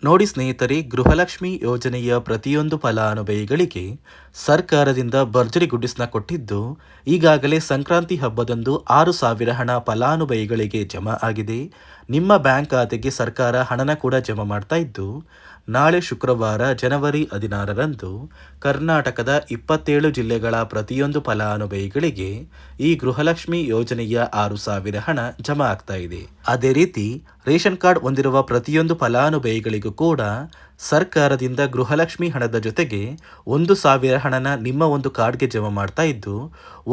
ನೋಡಿ ಸ್ನೇಹಿತರೆ, ಗೃಹಲಕ್ಷ್ಮಿ ಯೋಜನೆಯ ಪ್ರತಿಯೊಂದು ಫಲಾನುಭವಿಗಳಿಗೆ ಸರ್ಕಾರದಿಂದ ಭರ್ಜರಿ ಗುಡ್ಡಿಸ್ನ ಕೊಟ್ಟಿದ್ದು, ಈಗಾಗಲೇ ಸಂಕ್ರಾಂತಿ ಹಬ್ಬದಂದು 6,000 ಹಣ ಫಲಾನುಭವಿಗಳಿಗೆ ಜಮಾ ಆಗಿದೆ. ನಿಮ್ಮ ಬ್ಯಾಂಕ್ ಖಾತೆಗೆ ಸರ್ಕಾರ ಹಣನ ಕೂಡ ಜಮಾ ಮಾಡ್ತಾ ಇದ್ದು, ನಾಳೆ ಶುಕ್ರವಾರ ಜನವರಿ 16ರಂದು ಕರ್ನಾಟಕದ 27 ಜಿಲ್ಲೆಗಳ ಪ್ರತಿಯೊಂದು ಫಲಾನುಭವಿಗಳಿಗೆ ಈ ಗೃಹಲಕ್ಷ್ಮಿ ಯೋಜನೆಯ 6,000 ಹಣ ಜಮಾ ಆಗ್ತಾ ಇದೆ. ಅದೇ ರೀತಿ ರೇಷನ್ ಕಾರ್ಡ್ ಹೊಂದಿರುವ ಪ್ರತಿಯೊಂದು ಫಲಾನುಭವಿಗಳಿಗೂ ಕೂಡ ಸರ್ಕಾರದಿಂದ ಗೃಹಲಕ್ಷ್ಮಿ ಹಣದ ಜೊತೆಗೆ 1,000 ಹಣನ ನಿಮ್ಮ ಒಂದು ಕಾರ್ಡ್ಗೆ ಜಮಾ ಮಾಡ್ತಾ ಇದ್ದು,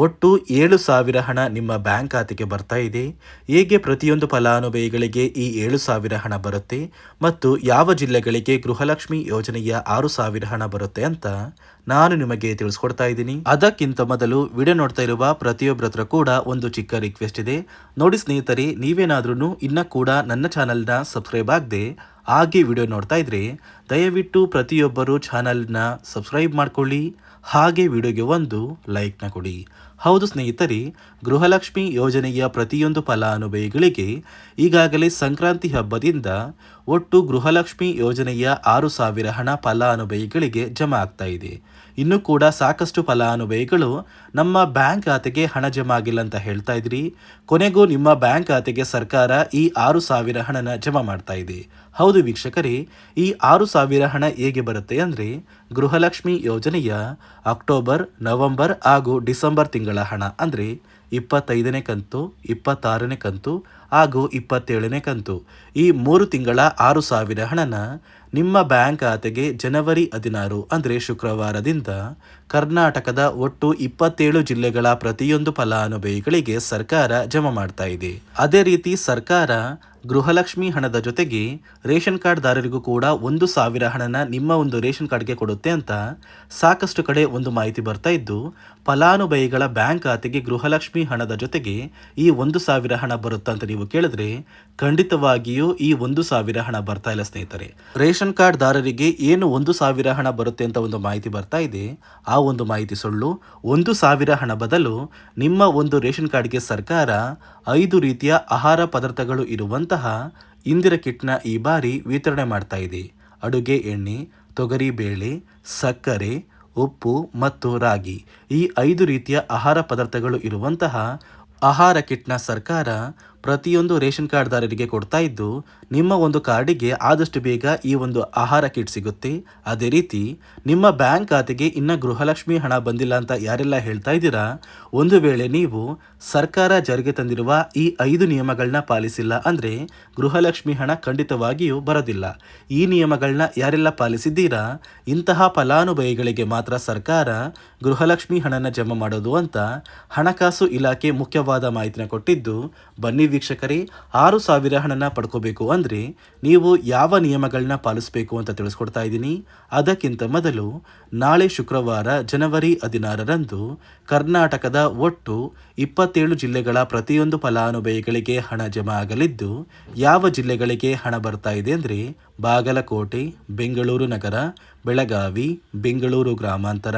ಒಟ್ಟು 7,000 ಹಣ ನಿಮ್ಮ ಬ್ಯಾಂಕ್ ಖಾತೆಗೆ ಬರ್ತಾ ಇದೆ. ಹೇಗೆ ಪ್ರತಿಯೊಂದು ಫಲಾನುಭವಿಗಳಿಗೆ ಈ 7,000 ಹಣ ಬರುತ್ತೆ ಮತ್ತು ಯಾವ ಜಿಲ್ಲೆಗಳಿಗೆ ಗೃಹಲಕ್ಷ್ಮಿ ಯೋಜನೆಯ 6,000 ಹಣ ಬರುತ್ತೆ ಅಂತ ನಾನು ನಿಮಗೆ ತಿಳಿಸ್ಕೊಡ್ತಾ ಇದ್ದೀನಿ. ಅದಕ್ಕಿಂತ ಮೊದಲು ವಿಡಿಯೋ ನೋಡ್ತಾ ಇರುವ ಪ್ರತಿಯೊಬ್ಬರ ಹತ್ರ ಕೂಡ ಒಂದು ಚಿಕ್ಕ ರಿಕ್ವೆಸ್ಟ್ ಇದೆ. ನೋಡಿ ಸ್ನೇಹಿತರೆ, ನೀವೇನಾದ್ರೂ ಇನ್ನ ಕೂಡ ನನ್ನ ಚಾನಲ್ನ ಸಬ್ಸ್ಕ್ರೈಬ್ ಆಗದೆ ಹಾಗೆ ವಿಡಿಯೋ ನೋಡ್ತಾ ಇದ್ರೆ ದಯವಿಟ್ಟು ಪ್ರತಿಯೊಬ್ಬರು ಚಾನಲ್ನ ಸಬ್ಸ್ಕ್ರೈಬ್ ಮಾಡ್ಕೊಳ್ಳಿ, ಹಾಗೆ ವಿಡಿಯೋಗೆ ಒಂದು ಲೈಕ್ನ ಕೊಡಿ. ಹೌದು ಸ್ನೇಹಿತರೆ, ಗೃಹಲಕ್ಷ್ಮಿ ಯೋಜನೆಯ ಪ್ರತಿಯೊಂದು ಫಲಾನುಭವಿಗಳಿಗೆ ಈಗಾಗಲೇ ಸಂಕ್ರಾಂತಿ ಹಬ್ಬದಿಂದ ಒಟ್ಟು ಗೃಹಲಕ್ಷ್ಮಿ ಯೋಜನೆಯ 6,000 ಹಣ ಫಲಾನುಭವಿಗಳಿಗೆ ಜಮಾ ಆಗ್ತಾ ಇದೆ. ಇನ್ನೂ ಕೂಡ ಸಾಕಷ್ಟು ಫಲಾನುಭವಿಗಳು ನಮ್ಮ ಬ್ಯಾಂಕ್ ಖಾತೆಗೆ ಹಣ ಜಮಾ ಆಗಿಲ್ಲ ಅಂತ ಹೇಳ್ತಾ ಇದ್ರಿ. ಕೊನೆಗೂ ನಿಮ್ಮ ಬ್ಯಾಂಕ್ ಖಾತೆಗೆ ಸರ್ಕಾರ ಈ 6,000 ಹಣನ ಜಮಾ ಮಾಡ್ತಾ ಇದೆ. ಹೌದು ವೀಕ್ಷಕರೇ, ಈ 6,000 ಹಣ ಹೇಗೆ ಬರುತ್ತೆ ಅಂದರೆ, ಗೃಹಲಕ್ಷ್ಮಿ ಯೋಜನೆಯ ಅಕ್ಟೋಬರ್, ನವೆಂಬರ್ ಹಾಗೂ ಡಿಸೆಂಬರ್ ತಿಂಗಳ ಹಣ ಅಂದರೆ 25ನೇ ಕಂತು, 26ನೇ ಕಂತು ಹಾಗೂ 27ನೇ ಕಂತು, ಈ 3 ತಿಂಗಳ 6,000 ಹಣನ ನಿಮ್ಮ ಬ್ಯಾಂಕ್ ಖಾತೆಗೆ ಜನವರಿ 16 ಅಂದರೆ ಶುಕ್ರವಾರದಿಂದ ಕರ್ನಾಟಕದ ಒಟ್ಟು 27 ಜಿಲ್ಲೆಗಳ ಪ್ರತಿಯೊಂದು ಫಲಾನುಭವಿಗಳಿಗೆ ಸರ್ಕಾರ ಜಮಾ ಮಾಡ್ತಾ ಇದೆ. ಅದೇ ರೀತಿ ಸರ್ಕಾರ ಗೃಹಲಕ್ಷ್ಮಿ ಹಣದ ಜೊತೆಗೆ ರೇಷನ್ ಕಾರ್ಡ್ ದಾರರಿಗೂ ಕೂಡ 1,000 ಹಣನ ನಿಮ್ಮ ಒಂದು ರೇಷನ್ ಕಾರ್ಡ್ಗೆ ಕೊಡುತ್ತೆ ಅಂತ ಸಾಕಷ್ಟು ಕಡೆ ಒಂದು ಮಾಹಿತಿ ಬರ್ತಾ ಇದ್ದು, ಫಲಾನುಭವಿಗಳ ಬ್ಯಾಂಕ್ ಖಾತೆಗೆ ಗೃಹಲಕ್ಷ್ಮಿ ಹಣದ ಜೊತೆಗೆ ಈ 1,000 ಹಣ ಬರುತ್ತಾ ಅಂತ ನೀವು ಕೇಳಿದ್ರೆ ಖಂಡಿತವಾಗಿಯೂ ಈ 1,000 ಹಣ ಬರ್ತಾ ಇಲ್ಲ ಸ್ನೇಹಿತರೆ. ರೇಷನ್ ಕಾರ್ಡ್ ದಾರರಿಗೆ ಏನು 1,000 ಹಣ ಬರುತ್ತೆ ಅಂತ ಒಂದು ಮಾಹಿತಿ ಬರ್ತಾ ಇದೆ, ಆ ಒಂದು ಮಾಹಿತಿ ಸುಳ್ಳು. 1,000 ಹಣ ಬದಲು ನಿಮ್ಮ ಒಂದು ರೇಷನ್ ಕಾರ್ಡ್ಗೆ ಸರ್ಕಾರ 5 ರೀತಿಯ ಆಹಾರ ಪದಾರ್ಥಗಳು ಇರುವಂತಹ ಇಂದಿರಾ ಕಿಟ್ನ ಈ ಬಾರಿ ವಿತರಣೆ ಮಾಡ್ತಾ ಇದೆ. ಅಡುಗೆ ಎಣ್ಣೆ, ತೊಗರಿ ಬೇಳೆ, ಸಕ್ಕರೆ, ಉಪ್ಪು ಮತ್ತು ರಾಗಿ, ಈ 5 ರೀತಿಯ ಆಹಾರ ಪದಾರ್ಥಗಳು ಇರುವಂತಹ ಆಹಾರ ಕಿಟ್ನ ಸರ್ಕಾರ ಪ್ರತಿಯೊಂದು ರೇಷನ್ ಕಾರ್ಡ್ದಾರರಿಗೆ ಕೊಡ್ತಾ ಇದ್ದು, ನಿಮ್ಮ ಒಂದು ಕಾರ್ಡಿಗೆ ಆದಷ್ಟು ಬೇಗ ಈ ಒಂದು ಆಹಾರ ಕಿಟ್ ಸಿಗುತ್ತೆ. ಅದೇ ರೀತಿ ನಿಮ್ಮ ಬ್ಯಾಂಕ್ ಖಾತೆಗೆ ಇನ್ನು ಗೃಹಲಕ್ಷ್ಮಿ ಹಣ ಬಂದಿಲ್ಲ ಅಂತ ಯಾರೆಲ್ಲ ಹೇಳ್ತಾ ಇದ್ದೀರಾ, ಒಂದು ವೇಳೆ ನೀವು ಸರ್ಕಾರ ಜಾರಿಗೆ ತಂದಿರುವ ಈ 5 ನಿಯಮಗಳನ್ನ ಪಾಲಿಸಿಲ್ಲ ಅಂದರೆ ಗೃಹಲಕ್ಷ್ಮಿ ಹಣ ಖಂಡಿತವಾಗಿಯೂ ಬರೋದಿಲ್ಲ. ಈ ನಿಯಮಗಳನ್ನ ಯಾರೆಲ್ಲ ಪಾಲಿಸಿದ್ದೀರಾ ಇಂತಹ ಫಲಾನುಭವಿಗಳಿಗೆ ಮಾತ್ರ ಸರ್ಕಾರ ಗೃಹಲಕ್ಷ್ಮಿ ಹಣನ ಜಮಾ ಮಾಡೋದು ಅಂತ ಹಣಕಾಸು ಇಲಾಖೆ ಮುಖ್ಯವಾದ ಮಾಹಿತಿನ ಕೊಟ್ಟಿದ್ದು, ಬನ್ನಿ ವೀಕ್ಷಕರೇ, 6,000 ಹಣನ ಪಡ್ಕೋಬೇಕು ಅಂದರೆ ನೀವು ಯಾವ ನಿಯಮಗಳನ್ನ ಪಾಲಿಸಬೇಕು ಅಂತ ತಿಳಿಸ್ಕೊಡ್ತಾ ಇದ್ದೀನಿ. ಅದಕ್ಕಿಂತ ಮೊದಲು ನಾಳೆ ಶುಕ್ರವಾರ ಜನವರಿ 16ರಂದು ಕರ್ನಾಟಕದ ಒಟ್ಟು 27 ಜಿಲ್ಲೆಗಳ ಪ್ರತಿಯೊಂದು ಫಲಾನುಭವಿಗಳಿಗೆ ಹಣ ಜಮಾ ಆಗಲಿದ್ದು, ಯಾವ ಜಿಲ್ಲೆಗಳಿಗೆ ಹಣ ಬರ್ತಾ ಇದೆ ಅಂದರೆ ಬಾಗಲಕೋಟೆ, ಬೆಂಗಳೂರು ನಗರ, ಬೆಳಗಾವಿ, ಬೆಂಗಳೂರು ಗ್ರಾಮಾಂತರ,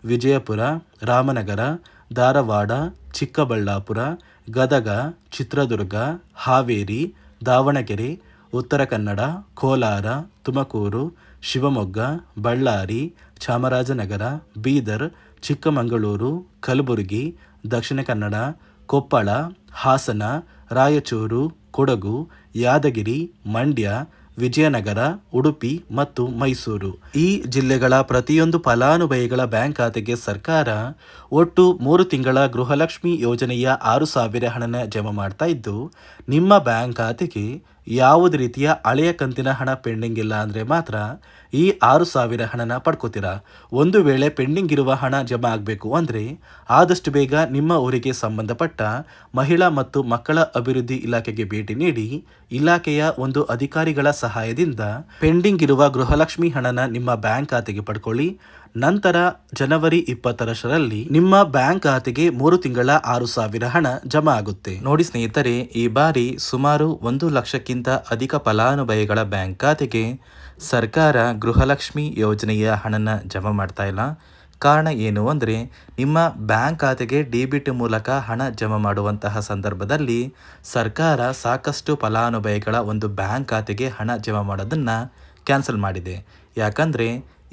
ವಿಜಯಪುರ, ರಾಮನಗರ, ಧಾರವಾಡ, ಚಿಕ್ಕಬಳ್ಳಾಪುರ, ಗದಗ, ಚಿತ್ರದುರ್ಗ, ಹಾವೇರಿ, ದಾವಣಗೆರೆ, ಉತ್ತರ ಕನ್ನಡ, ಕೋಲಾರ, ತುಮಕೂರು, ಶಿವಮೊಗ್ಗ, ಬಳ್ಳಾರಿ, ಚಾಮರಾಜನಗರ, ಬೀದರ್, ಚಿಕ್ಕಮಗಳೂರು, ಕಲಬುರಗಿ, ದಕ್ಷಿಣ ಕನ್ನಡ, ಕೊಪ್ಪಳ, ಹಾಸನ, ರಾಯಚೂರು, ಕೊಡಗು, ಯಾದಗಿರಿ, ಮಂಡ್ಯ, ವಿಜಯನಗರ, ಉಡುಪಿ ಮತ್ತು ಮೈಸೂರು, ಈ ಜಿಲ್ಲೆಗಳ ಪ್ರತಿಯೊಂದು ಫಲಾನುಭವಿಗಳ ಬ್ಯಾಂಕ್ ಖಾತೆಗೆ ಸರ್ಕಾರ ಒಟ್ಟು 3 ತಿಂಗಳ ಗೃಹಲಕ್ಷ್ಮಿ ಯೋಜನೆಯ 6,000 ಹಣನ ಜಮಾ ಮಾಡ್ತಾ ಇದ್ದು, ನಿಮ್ಮ ಬ್ಯಾಂಕ್ ಖಾತೆಗೆ ಯಾವುದೇ ರೀತಿಯ ಹಳೆಯ ಕಂತಿನ ಹಣ ಪೆಂಡಿಂಗ್ ಇಲ್ಲ ಅಂದರೆ ಮಾತ್ರ ಈ 6,000 ಹಣನ ಪಡ್ಕೋತೀರಾ. ಒಂದು ವೇಳೆ ಪೆಂಡಿಂಗ್ ಇರುವ ಹಣ ಜಮಾ ಆಗಬೇಕು ಅಂದರೆ ಆದಷ್ಟು ಬೇಗ ನಿಮ್ಮ ಊರಿಗೆ ಸಂಬಂಧಪಟ್ಟ ಮಹಿಳಾ ಮತ್ತು ಮಕ್ಕಳ ಅಭಿವೃದ್ಧಿ ಇಲಾಖೆಗೆ ಭೇಟಿ ನೀಡಿ ಇಲಾಖೆಯ ಒಂದು ಅಧಿಕಾರಿಗಳ ಸಹಾಯದಿಂದ ಪೆಂಡಿಂಗ್ ಇರುವ ಗೃಹಲಕ್ಷ್ಮಿ ಹಣನ ನಿಮ್ಮ ಬ್ಯಾಂಕ್ ಖಾತೆಗೆ ಪಡ್ಕೊಳ್ಳಿ. ನಂತರ ಜನವರಿ 20ರಲ್ಲಿ ನಿಮ್ಮ ಬ್ಯಾಂಕ್ ಖಾತೆಗೆ 3 ತಿಂಗಳ 6,000 ಹಣ ಜಮಾ ಆಗುತ್ತೆ. ನೋಡಿ ಸ್ನೇಹಿತರೆ, ಈ ಬಾರಿ ಸುಮಾರು 1 ಲಕ್ಷಕ್ಕಿಂತ ಅಧಿಕ ಫಲಾನುಭವಿಗಳ ಬ್ಯಾಂಕ್ ಖಾತೆಗೆ ಸರ್ಕಾರ ಗೃಹಲಕ್ಷ್ಮಿ ಯೋಜನೆಯ ಹಣನ ಜಮಾ ಮಾಡ್ತಾ ಇಲ್ಲ. ಕಾರಣ ಏನು ಅಂದರೆ, ನಿಮ್ಮ ಬ್ಯಾಂಕ್ ಖಾತೆಗೆ ಡೆಬಿಟ್ ಮೂಲಕ ಹಣ ಜಮಾ ಮಾಡುವಂತಹ ಸಂದರ್ಭದಲ್ಲಿ ಸರ್ಕಾರ ಸಾಕಷ್ಟು ಫಲಾನುಭವಿಗಳ ಒಂದು ಬ್ಯಾಂಕ್ ಖಾತೆಗೆ ಹಣ ಜಮಾ ಮಾಡೋದನ್ನು ಕ್ಯಾನ್ಸಲ್ ಮಾಡಿದೆ. ಯಾಕಂದರೆ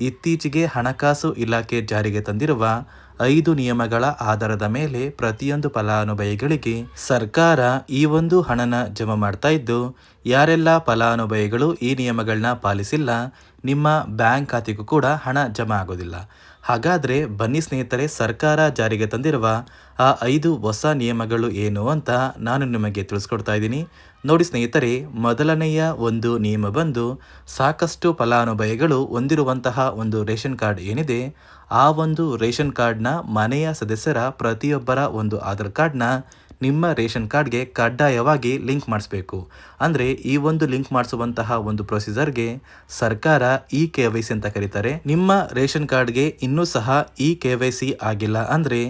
ಇತ್ತೀಚೆಗೆ ಹಣಕಾಸು ಇಲಾಖೆ ಜಾರಿಗೆ ತಂದಿರುವ 5 ನಿಯಮಗಳ ಆಧಾರದ ಮೇಲೆ ಪ್ರತಿಯೊಂದು ಫಲಾನುಭವಿಗಳಿಗೆ ಸರ್ಕಾರ ಈ ಒಂದು ಹಣನ ಜಮಾ ಮಾಡ್ತಾ ಇದ್ದು, ಯಾರೆಲ್ಲ ಫಲಾನುಭವಿಗಳು ಈ ನಿಯಮಗಳನ್ನ ಪಾಲಿಸಿಲ್ಲ, ನಿಮ್ಮ ಬ್ಯಾಂಕ್ ಖಾತೆಗೂ ಕೂಡ ಹಣ ಜಮಾ ಆಗೋದಿಲ್ಲ. ಹಾಗಾದರೆ ಬನ್ನಿ ಸ್ನೇಹಿತರೆ, ಸರ್ಕಾರ ಜಾರಿಗೆ ತಂದಿರುವ ಆ 5 ಹೊಸ ನಿಯಮಗಳು ಏನು ಅಂತ ನಾನು ನಿಮಗೆ ತಿಳಿಸ್ಕೊಡ್ತಾ ಇದ್ದೀನಿ. ನೋಡಿ ಸ್ನೇಹಿತರೆ, ಮೊದಲನೆಯ ಒಂದು ನಿಯಮ ಬಂದು, ಸಾಕಷ್ಟು ಫಲಾನುಭವಿಗಳು ಹೊಂದಿರುವಂತಹ ಒಂದು ರೇಷನ್ ಕಾರ್ಡ್ ಏನಿದೆ, ಆ ಒಂದು ರೇಷನ್ ಕಾರ್ಡ್ನ ಮನೆಯ ಸದಸ್ಯರ ಪ್ರತಿಯೊಬ್ಬರ ಒಂದು ಆಧಾರ್ ಕಾರ್ಡ್ನ ನಿಮ್ಮ ರೇಷನ್ ಕಾರ್ಡ್ಗೆ ಕಡ್ಡಾಯವಾಗಿ ಲಿಂಕ್ ಮಾಡಿಸ್ಬೇಕು. ಅಂದರೆ ಈ ಒಂದು ಲಿಂಕ್ ಮಾಡಿಸುವಂತಹ ಒಂದು ಪ್ರೊಸೀಜರ್ಗೆ ಸರ್ಕಾರ KYC ಅಂತ ಕರೀತಾರೆ. ನಿಮ್ಮ ರೇಷನ್ ಕಾರ್ಡ್ಗೆ ಇನ್ನೂ ಸಹ KYC ಆಗಿಲ್ಲ ಅಂದರೆ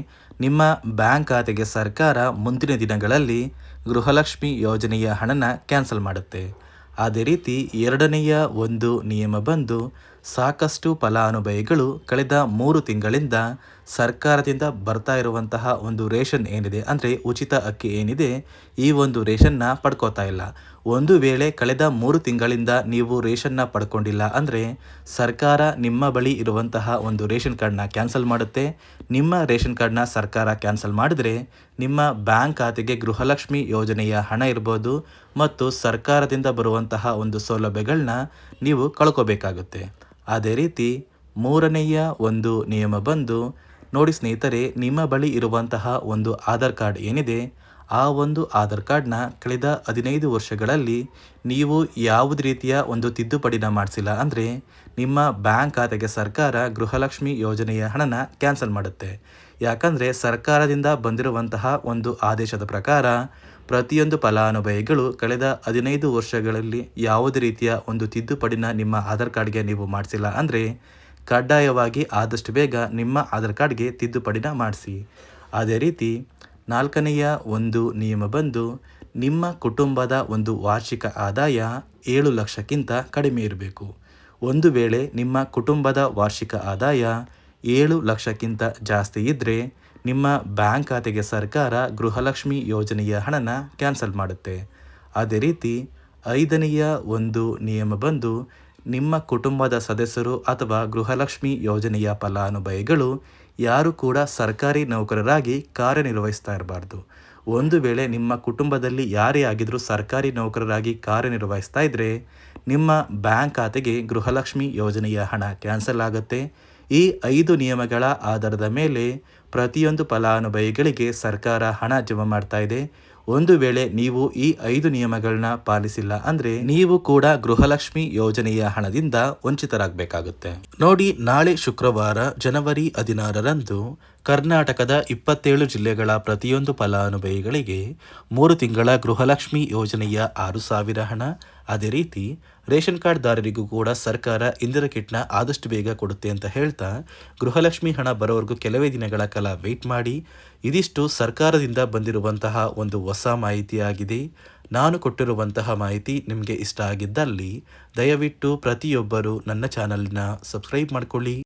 ನಿಮ್ಮ ಬ್ಯಾಂಕ್ ಖಾತೆಗೆ ಸರ್ಕಾರ ಮುಂದಿನ ದಿನಗಳಲ್ಲಿ ಗೃಹಲಕ್ಷ್ಮಿ ಯೋಜನೆಯ ಹಣನ ಕ್ಯಾನ್ಸಲ್ ಮಾಡುತ್ತೆ. ಅದೇ ರೀತಿ ಎರಡನೆಯ ಒಂದು ನಿಯಮ ಬಂದು, ಸಾಕಷ್ಟು ಫಲಾನುಭವಿಗಳು ಕಳೆದ 3 ತಿಂಗಳಿಂದ ಸರ್ಕಾರದಿಂದ ಬರ್ತಾ ಇರುವಂತಹ ಒಂದು ರೇಷನ್ ಏನಿದೆ, ಅಂದರೆ ಉಚಿತ ಅಕ್ಕಿ ಏನಿದೆ, ಈ ಒಂದು ರೇಷನ್ನ ಪಡ್ಕೋತಾ ಇಲ್ಲ. ಒಂದು ವೇಳೆ ಕಳೆದ 3 ತಿಂಗಳಿಂದ ನೀವು ರೇಷನ್ನ ಪಡ್ಕೊಂಡಿಲ್ಲ ಅಂದರೆ ಸರ್ಕಾರ ನಿಮ್ಮ ಬಳಿ ಇರುವಂತಹ ಒಂದು ರೇಷನ್ ಕಾರ್ಡ್ನ ಕ್ಯಾನ್ಸಲ್ ಮಾಡುತ್ತೆ. ನಿಮ್ಮ ರೇಷನ್ ಕಾರ್ಡ್ನ ಸರ್ಕಾರ ಕ್ಯಾನ್ಸಲ್ ಮಾಡಿದ್ರೆ ನಿಮ್ಮ ಬ್ಯಾಂಕ್ ಖಾತೆಗೆ ಗೃಹಲಕ್ಷ್ಮಿ ಯೋಜನೆಯ ಹಣ ಇರ್ಬೋದು ಮತ್ತು ಸರ್ಕಾರದಿಂದ ಬರುವಂತಹ ಒಂದು ಸೌಲಭ್ಯಗಳನ್ನ ನೀವು ಕಳ್ಕೋಬೇಕಾಗುತ್ತೆ. ಅದೇ ರೀತಿ ಮೂರನೆಯ ಒಂದು ನಿಯಮ ಬಂದು, ನೋಡಿ ಸ್ನೇಹಿತರೆ, ನಿಮ್ಮ ಬಳಿ ಇರುವಂತಹ ಒಂದು ಆಧಾರ್ ಕಾರ್ಡ್ ಏನಿದೆ, ಆ ಒಂದು ಆಧಾರ್ ಕಾರ್ಡ್ನ ಕಳೆದ 15 ವರ್ಷಗಳಲ್ಲಿ ನೀವು ಯಾವುದೇ ರೀತಿಯ ಒಂದು ತಿದ್ದುಪಡಿನ ಮಾಡಿಸಿಲ್ಲ ಅಂದರೆ ನಿಮ್ಮ ಬ್ಯಾಂಕ್ ಖಾತೆಗೆ ಸರ್ಕಾರ ಗೃಹಲಕ್ಷ್ಮಿ ಯೋಜನೆಯ ಹಣನ ಕ್ಯಾನ್ಸಲ್ ಮಾಡುತ್ತೆ. ಯಾಕಂದರೆ ಸರ್ಕಾರದಿಂದ ಬಂದಿರುವಂತಹ ಒಂದು ಆದೇಶದ ಪ್ರಕಾರ ಪ್ರತಿಯೊಂದು ಫಲಾನುಭವಿಗಳು ಕಳೆದ 15 ವರ್ಷಗಳಲ್ಲಿ ಯಾವುದೇ ರೀತಿಯ ಒಂದು ತಿದ್ದುಪಡಿನ ನಿಮ್ಮ ಆಧಾರ್ ಕಾರ್ಡ್ಗೆ ನೀವು ಮಾಡಿಸಿಲ್ಲ ಅಂದರೆ ಕಡ್ಡಾಯವಾಗಿ ಆದಷ್ಟು ಬೇಗ ನಿಮ್ಮ ಆಧಾರ್ ಕಾರ್ಡ್ಗೆ ತಿದ್ದುಪಡಿನ ಮಾಡಿಸಿ. ಅದೇ ರೀತಿ ನಾಲ್ಕನೆಯ ಒಂದು ನಿಯಮ ಬಂದು, ನಿಮ್ಮ ಕುಟುಂಬದ ಒಂದು ವಾರ್ಷಿಕ ಆದಾಯ 7 ಲಕ್ಷಕ್ಕಿಂತ ಕಡಿಮೆ ಇರಬೇಕು. ಒಂದು ವೇಳೆ ನಿಮ್ಮ ಕುಟುಂಬದ ವಾರ್ಷಿಕ ಆದಾಯ 7 ಲಕ್ಷಕ್ಕಿಂತ ಜಾಸ್ತಿ ಇದ್ದರೆ ನಿಮ್ಮ ಬ್ಯಾಂಕ್ ಖಾತೆಗೆ ಸರ್ಕಾರ ಗೃಹಲಕ್ಷ್ಮಿ ಯೋಜನೆಯ ಹಣನ ಕ್ಯಾನ್ಸಲ್ ಮಾಡುತ್ತೆ. ಅದೇ ರೀತಿ ಐದನೆಯ ಒಂದು ನಿಯಮ ಬಂದು, ನಿಮ್ಮ ಕುಟುಂಬದ ಸದಸ್ಯರು ಅಥವಾ ಗೃಹಲಕ್ಷ್ಮಿ ಯೋಜನೆಯ ಫಲಾನುಭವಿಗಳು ಯಾರು ಕೂಡ ಸರ್ಕಾರಿ ನೌಕರರಾಗಿ ಕಾರ್ಯನಿರ್ವಹಿಸ್ತಾ ಇರಬಾರ್ದು. ಒಂದು ವೇಳೆ ನಿಮ್ಮ ಕುಟುಂಬದಲ್ಲಿ ಯಾರೇ ಆಗಿದ್ರೂ ಸರ್ಕಾರಿ ನೌಕರರಾಗಿ ಕಾರ್ಯನಿರ್ವಹಿಸ್ತಾ ಇದ್ದರೆ ನಿಮ್ಮ ಬ್ಯಾಂಕ್ ಖಾತೆಗೆ ಗೃಹಲಕ್ಷ್ಮಿ ಯೋಜನೆಯ ಹಣ ಕ್ಯಾನ್ಸಲ್ ಆಗುತ್ತೆ. ಈ 5 ನಿಯಮಗಳ ಆಧಾರದ ಮೇಲೆ ಪ್ರತಿಯೊಂದು ಫಲಾನುಭವಿಗಳಿಗೆ ಸರ್ಕಾರ ಹಣ ಜಮಾ ಮಾಡ್ತಾ ಇದೆ. ಒಂದು ವೇಳೆ ನೀವು ಈ 5 ನಿಯಮಗಳನ್ನ ಪಾಲಿಸಿಲ್ಲ ಅಂದರೆ ನೀವು ಕೂಡ ಗೃಹಲಕ್ಷ್ಮಿ ಯೋಜನೆಯ ಹಣದಿಂದ ವಂಚಿತರಾಗಬೇಕಾಗುತ್ತೆ. ನೋಡಿ, ನಾಳೆ ಶುಕ್ರವಾರ ಜನವರಿ 16ರಂದು ಕರ್ನಾಟಕದ 27 ಜಿಲ್ಲೆಗಳ ಪ್ರತಿಯೊಂದು ಫಲಾನುಭವಿಗಳಿಗೆ 3 ತಿಂಗಳ ಗೃಹಲಕ್ಷ್ಮಿ ಯೋಜನೆಯ 6,000 ಹಣ, ಅದೇ ರೀತಿ ರೇಷನ್ ಕಾರ್ಡ್ದಾರರಿಗೂ ಕೂಡ ಸರ್ಕಾರ ಇಂದಿರಾ ಕಿಟ್ನ ಆದಷ್ಟು ಬೇಗ ಕೊಡುತ್ತೆ ಅಂತ ಹೇಳ್ತಾ, ಗೃಹಲಕ್ಷ್ಮಿ ಹಣ ಬರೋವರೆಗೂ ಕೆಲವೇ ದಿನಗಳ ಕಾಲ ವೆಯ್ಟ್ ಮಾಡಿ. ಇದಿಷ್ಟು ಸರ್ಕಾರದಿಂದ ಬಂದಿರುವಂತಹ ಒಂದು ಹೊಸ ಮಾಹಿತಿಯಾಗಿದೆ. ನಾನು ಕೊಟ್ಟಿರುವಂತಹ ಮಾಹಿತಿ ನಿಮಗೆ ಇಷ್ಟ ಆಗಿದ್ದಲ್ಲಿ ದಯವಿಟ್ಟು ಪ್ರತಿಯೊಬ್ಬರು ನನ್ನ ಚಾನಲ್ನ ಸಬ್ಸ್ಕ್ರೈಬ್ ಮಾಡಿಕೊಳ್ಳಿ.